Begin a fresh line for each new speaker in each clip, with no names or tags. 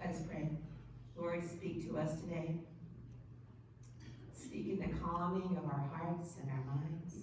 Let us pray. Lord, speak to us today. Speak in the calming of our hearts and our minds.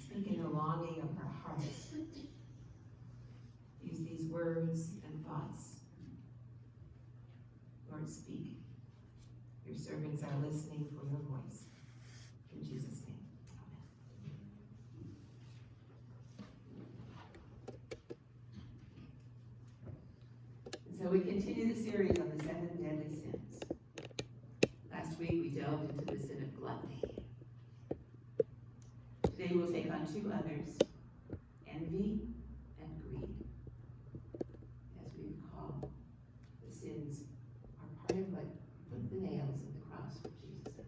Speak in the longing of our hearts. Use these words and thoughts. Lord, speak. Your servants are listening for your voice. In Jesus' name, amen. And so we continue the series on the 7 deadly sins. Last week we delved into the sin of gluttony. Today we'll take on 2 others, envy and greed. As we recall, the sins are part of what put the nails in the cross for Jesus.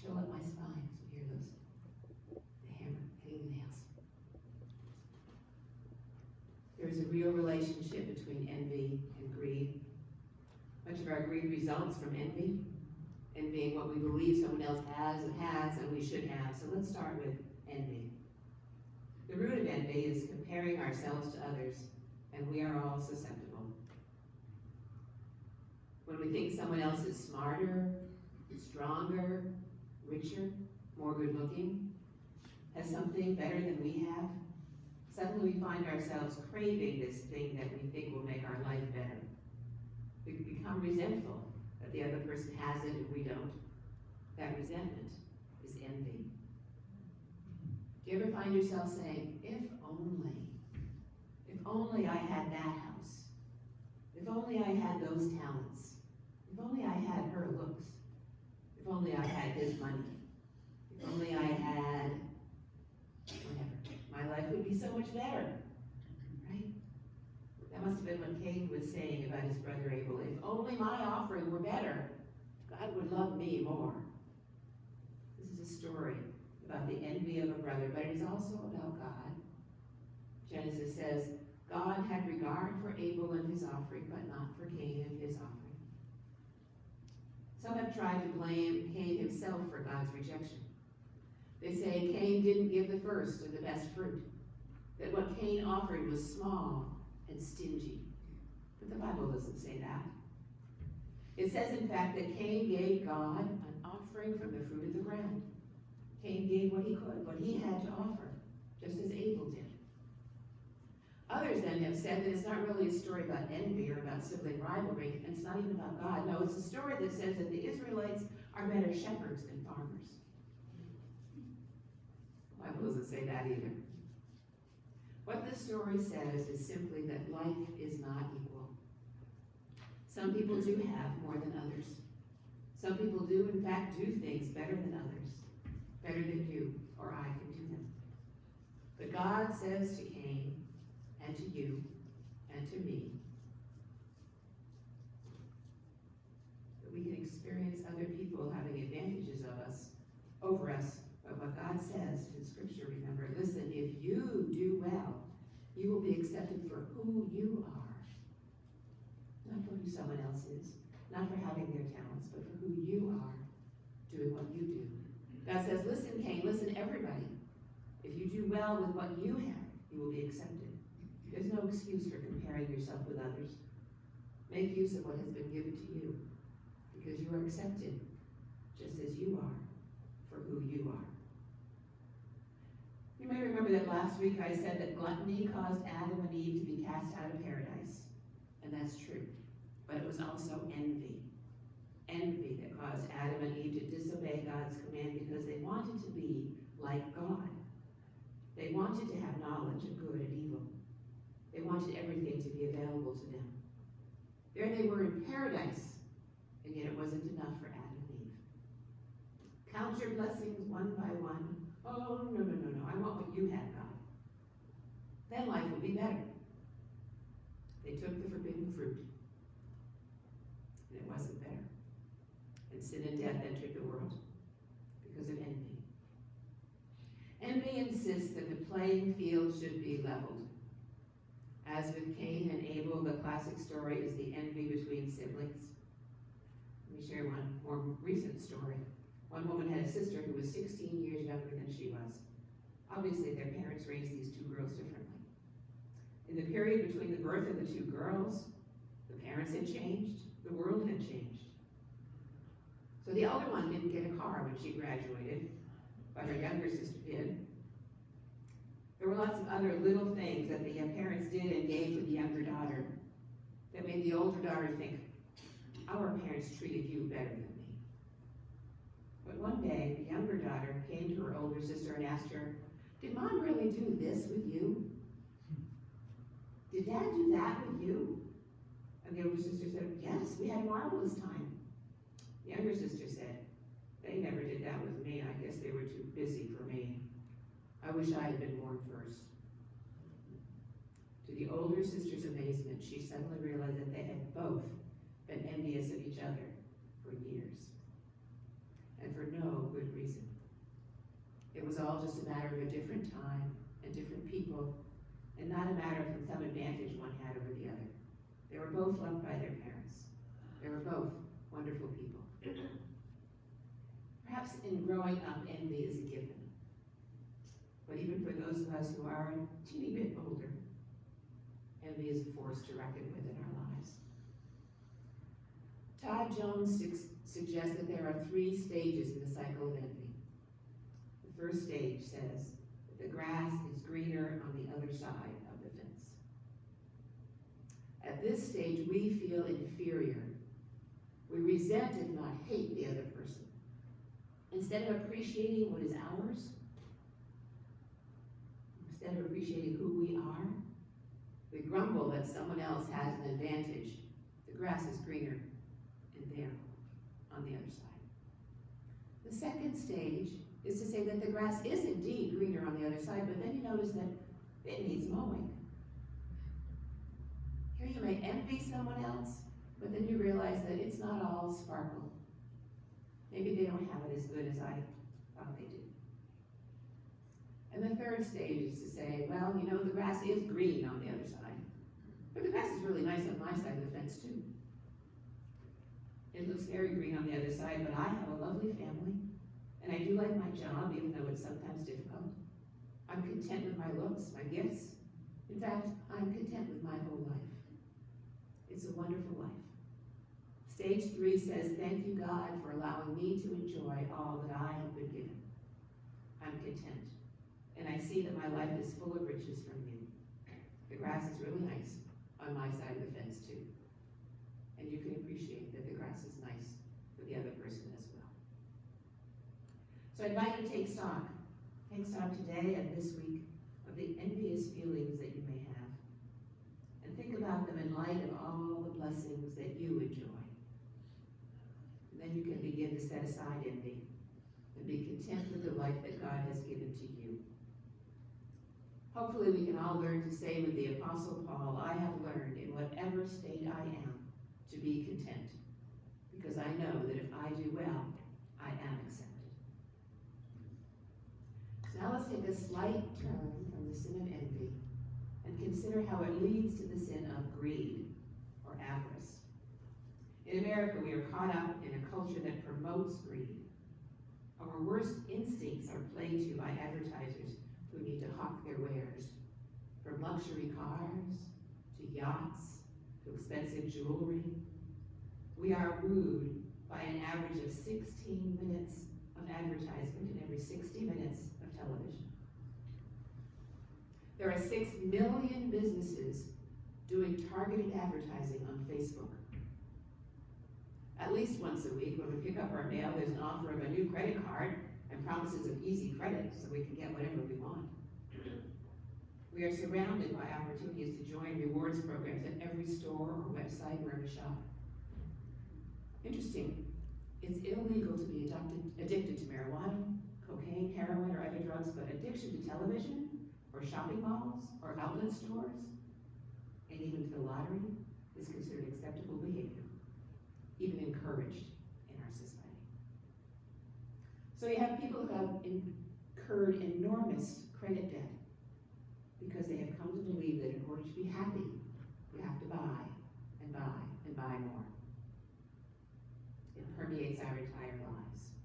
Chill up my spine so you hear the hammer hitting the nails. There's a real relationship between envy and greed. Much of our greed results from envy, envying what we believe someone else has and we should have. So let's start with envy. The root of envy is comparing ourselves to others, and we are all susceptible. When we think someone else is smarter, stronger, richer, more good-looking, has something better than we have, suddenly we find ourselves craving this thing that we think will make our life better. We become resentful that the other person has it and we don't. That resentment is envy. Do you ever find yourself saying, if only I had that house, if only I had those talents, if only I had her looks, if only I had his money, if only I had whatever, my life would be so much better, right? That must have been what Cain was saying about his brother Abel. If only my offering were better, God would love me more. This is a story about the envy of a brother, but it is also about God. Genesis says, God had regard for Abel and his offering, but not for Cain and his offering. Some have tried to blame Cain himself for God's rejection. They say Cain didn't give the first or the best fruit, that what Cain offered was small and stingy. But the Bible doesn't say that. It says, in fact, that Cain gave God an offering from the fruit of the ground. Cain gave what he could, what he had to offer, just as Abel did. Others then have said that it's not really a story about envy or about sibling rivalry, and it's not even about God. No, it's a story that says that the Israelites are better shepherds than farmers. The Bible doesn't say that either. What the story says is simply that life is not equal. Some people do have more than others. Some people do, in fact, do things better than others, better than you or I can do them. But God says to Cain, and to you, and to me, that we can experience other people having advantages of us, over us, but what God says in Scripture, remember, listen, if you do well, you will be accepted for who you are, not for who someone else is, not for having their talents, but for who you are, doing what you do. God says, listen, Cain, listen, everybody, if you do well with what you have, you will be accepted. There's no excuse for comparing yourself with others. Make use of what has been given to you, because you are accepted just as you are for who you are. You may remember that last week I said that gluttony caused Adam and Eve to be cast out of paradise, and that's true. but it was also envy. Envy that caused Adam and Eve to disobey God's command because they wanted to be like God. They wanted to have knowledge of good and evil. They wanted everything to be available to them. There they were in paradise, and yet it wasn't enough for Adam and Eve. Count your blessings one by one. Oh, no, I want what you have, God. Then life will be better. They took the forbidden fruit, and it wasn't better. And sin and death entered the world because of envy. Envy insists that the playing field should be leveled. As with Cain and Abel, the classic story is the envy between siblings. Let me share one more recent story. One woman had a sister who was 16 years younger than she was. Obviously, their parents raised these two girls differently. In the period between the birth of the two girls, the parents had changed, the world had changed. So the elder one didn't get a car when she graduated, but her younger sister did. There were lots of other little things that the parents did and gave to the younger daughter that made the older daughter think, our parents treated you better than me. But one day, the younger daughter came to her older sister and asked her, did Mom really do this with you? Did Dad do that with you? And the older sister said, yes, we had a marvelous time. The younger sister said, they never did that with me. I guess they were too busy for me. I wish I had been born first. To the older sister's amazement, she suddenly realized that they had both been envious of each other for years, and for no good reason. It was all just a matter of a different time and different people, and not a matter of some advantage one had over the other. They were both loved by their parents. They were both wonderful people. Perhaps in growing up, envy is a given. But even for those of us who are a teeny bit older, envy is a force to reckon with in our lives. Todd Jones suggests that there are 3 stages in the cycle of envy. The first stage says that the grass is greener on the other side of the fence. At this stage, we feel inferior. We resent, if not hate, the other person. Instead of appreciating what is ours, instead of appreciating who we are, we grumble that someone else has an advantage. The grass is greener in there on the other side. The second stage is to say that the grass is indeed greener on the other side, but then you notice that it needs mowing. Here you may envy someone else, but then you realize that it's not all sparkle. Maybe they don't have it as good as I thought they did. And the third stage is to say, well, you know, the grass is green on the other side, but the grass is really nice on my side of the fence too. It looks very green on the other side, but I have a lovely family, and I do like my job, even though it's sometimes difficult. I'm content with my looks, my gifts. In fact, I'm content with my whole life. It's a wonderful life. Stage 3 says, thank you, God, for allowing me to enjoy all that I have been given. I'm content, and I see that my life is full of riches from you. The grass is really nice on my side of the fence, too. And you can appreciate that the grass is nice for the other person as well. So I invite you to take stock. Take stock today and this week of the envious feelings that you may have. And think about them in light of all the blessings that you enjoy. And then you can begin to set aside envy and be content with the life that God has given to you. Hopefully we can all learn to say with the Apostle Paul, I have learned in whatever state I am to be content, because I know that if I do well, I am accepted. So now let's take a slight turn from the sin of envy and consider how it leads to the sin of greed or avarice. In America, we are caught up in a culture that promotes greed. Our worst instincts are played to by advertisers who need to hawk their wares, from luxury cars to yachts to expensive jewelry. We are wooed by an average of 16 minutes of advertisement in every 60 minutes of television. There are 6 million businesses doing targeted advertising on Facebook. At least once a week, when we pick up our mail, there's an offer of a new credit card and promises of easy credit so we can get whatever we want. We are surrounded by opportunities to join rewards programs at every store or website where we shop. Interesting, it's illegal to be addicted to marijuana, cocaine, heroin, or other drugs, but addiction to television, or shopping malls, or outlet stores, and even to the lottery is considered acceptable behavior, even encouraged in our society. So you have people who have incurred enormous credit debt because they have come to believe that in order to be happy, you have to buy and buy and buy more. It permeates our entire lives.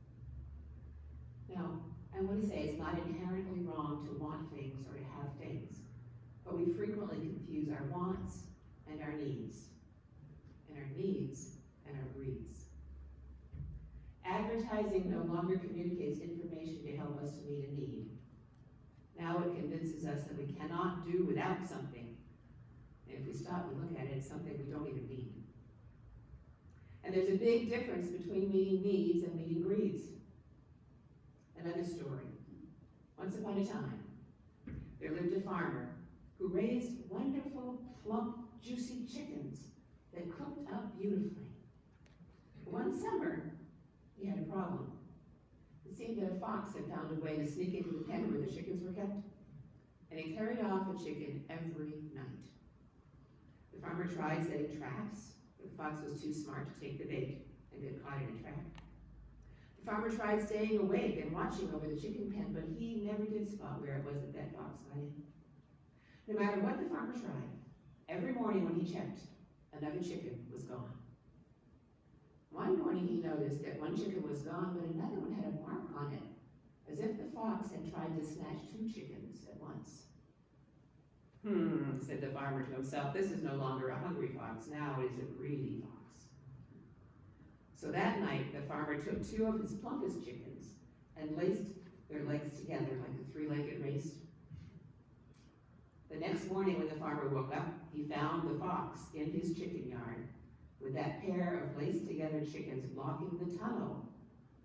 Now, I want to say it's not inherently wrong to want things or to have things, but we frequently confuse our wants and our needs and our greeds. Advertising no longer communicates information to help us to meet a need. Now it convinces us that we cannot do without something. And if we stop and look at it, it's something we don't even need. And there's a big difference between meeting needs and meeting greeds. Another story. Once upon a time, there lived a farmer who raised wonderful, plump, juicy chickens that cooked up beautifully. One summer, he had a problem. It seemed that a fox had found a way to sneak into the pen where the chickens were kept, and he carried off a chicken every night. The farmer tried setting traps, but the fox was too smart to take the bait and get caught in a trap. The farmer tried staying awake and watching over the chicken pen, but he never did spot where it was that fox got in. No matter what the farmer tried, every morning when he checked, another chicken was gone. One morning he noticed that one chicken was gone, but another one had a mark on it, as if the fox had tried to snatch two chickens at once. Said the farmer to himself, this is no longer a hungry fox, now it is a greedy fox. So that night, the farmer took two of his plumpest chickens and laced their legs together like a three-legged race. The next morning when the farmer woke up, he found the fox in his chicken yard with that pair of laced together chickens blocking the tunnel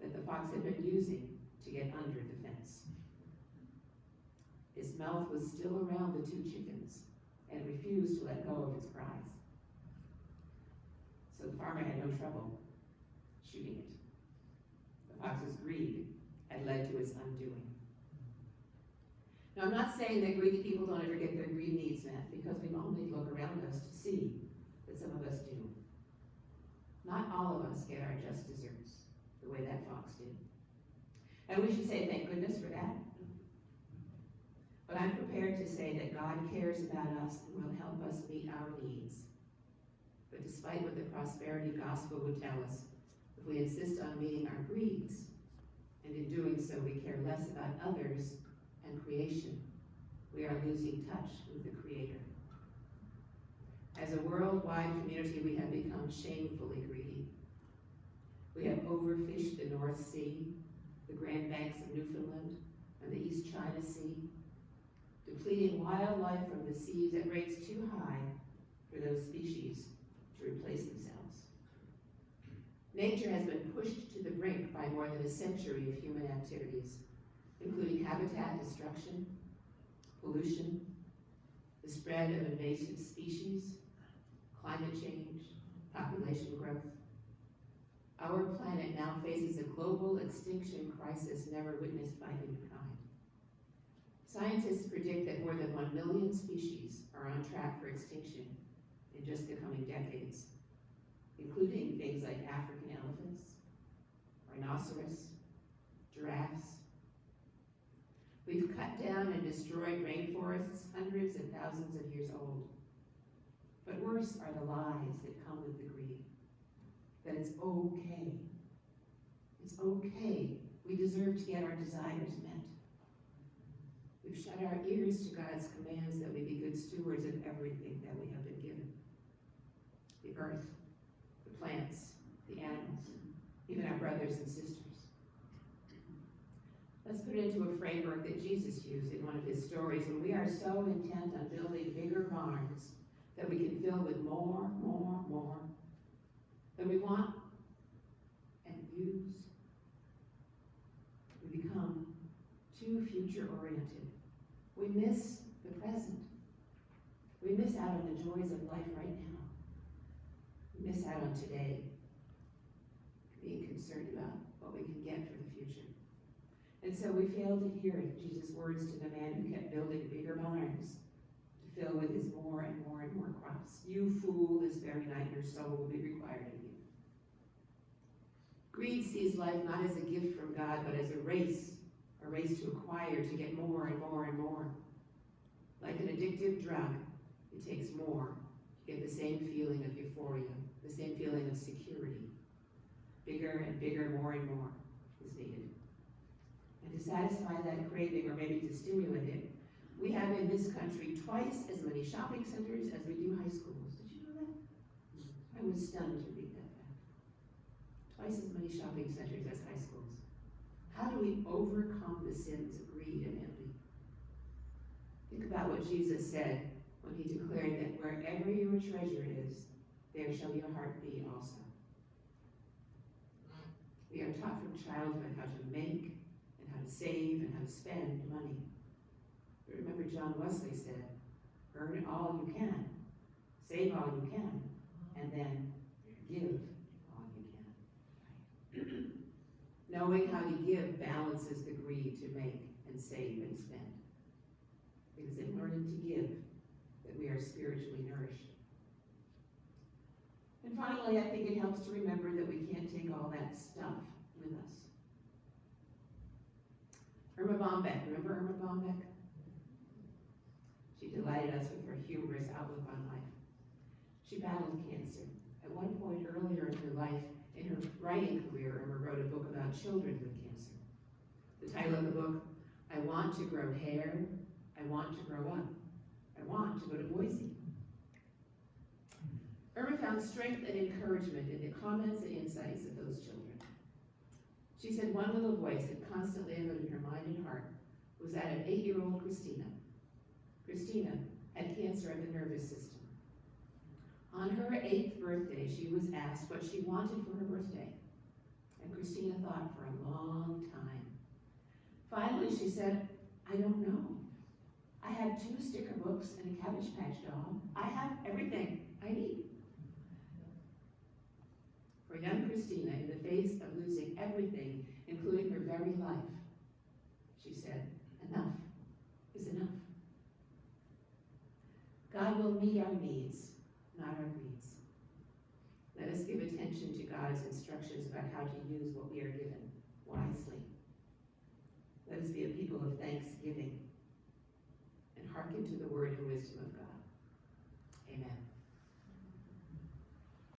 that the fox had been using to get under the fence. His mouth was still around the two chickens and refused to let go of its prize. So the farmer had no trouble shooting it. The fox's greed had led to its undoing. Now, I'm not saying that greedy people don't ever get their greed needs met, because we only look around us to see that some of us do. Not all of us get our just desserts the way that fox did. And we should say thank goodness for that. But I'm prepared to say that God cares about us and will help us meet our needs. But despite what the prosperity gospel would tell us, if we insist on meeting our greeds, and in doing so we care less about others and creation, we are losing touch with the Creator. As a worldwide community, we have become shamefully greedy. We have overfished the North Sea, the Grand Banks of Newfoundland, and the East China Sea, depleting wildlife from the seas at rates too high for those species to replace themselves. Nature has been pushed to the brink by more than a century of human activities, including habitat destruction, pollution, the spread of invasive species, climate change, population growth. Our planet now faces a global extinction crisis never witnessed by humankind. Scientists predict that more than 1 million species are on track for extinction in just the coming decades, including things like African elephants, rhinoceros, giraffes. We've cut down and destroyed rainforests hundreds of thousands of years old. But worse are the lies that come with the greed. That it's okay. It's okay. We deserve to get our desires met. We've shut our ears to God's commands that we be good stewards of everything that we have been given. The earth, the plants, the animals, even our brothers and sisters. Let's put it into a framework that Jesus used in one of his stories. When we are so intent on building bigger barns that we can fill with more, then we want too future-oriented. We miss the present. We miss out on the joys of life right now. We miss out on today, being concerned about what we can get for the future. And so we fail to hear Jesus' words to the man who kept building bigger barns to fill with his more and more and more crops. You fool, this very night your soul will be required of you. Greed sees life not as a gift from God, but as a race to acquire, to get more and more and more. Like an addictive drug, it takes more to get the same feeling of euphoria, the same feeling of security. Bigger and bigger, more and more is needed. And to satisfy that craving, or maybe to stimulate it, we have in this country twice as many shopping centers as we do high schools. Did you know that? I was stunned to read that fact. Twice as many shopping centers as high schools. How do we overcome the sins of greed and envy? Think about what Jesus said when he declared that wherever your treasure is, there shall your heart be also. We are taught from childhood how to make and how to save and how to spend money. But remember, John Wesley said, earn all you can, save all you can, and then give all you can. Knowing how to give balances the greed to make and save and spend. It is in learning to give that we are spiritually nourished. And finally, I think it helps to remember that we can't take all that stuff with us. Irma Bombeck, remember Irma Bombeck? She delighted us with her humorous outlook on life. She battled cancer. At one point earlier in her life, in her writing career, Irma wrote a book about children with cancer. The title of the book, I Want to Grow Hair, I Want to Grow Up, I Want to Go to Boise. Irma found strength and encouragement in the comments and insights of those children. She said one little voice that constantly echoed in her mind and heart was that of 8-year-old Christina. Christina had cancer of the nervous system. On her 8th birthday, she was asked what she wanted for her birthday. And Christina thought for a long time. Finally, she said, I don't know. I have 2 sticker books and a Cabbage Patch doll. I have everything I need. For young Christina, in the face of losing everything, including her very life, she said, enough is enough. God will meet our needs, not our greeds. Let us give attention to God's instructions about how to use what we are given wisely. Let us be a people of thanksgiving and hearken to the word in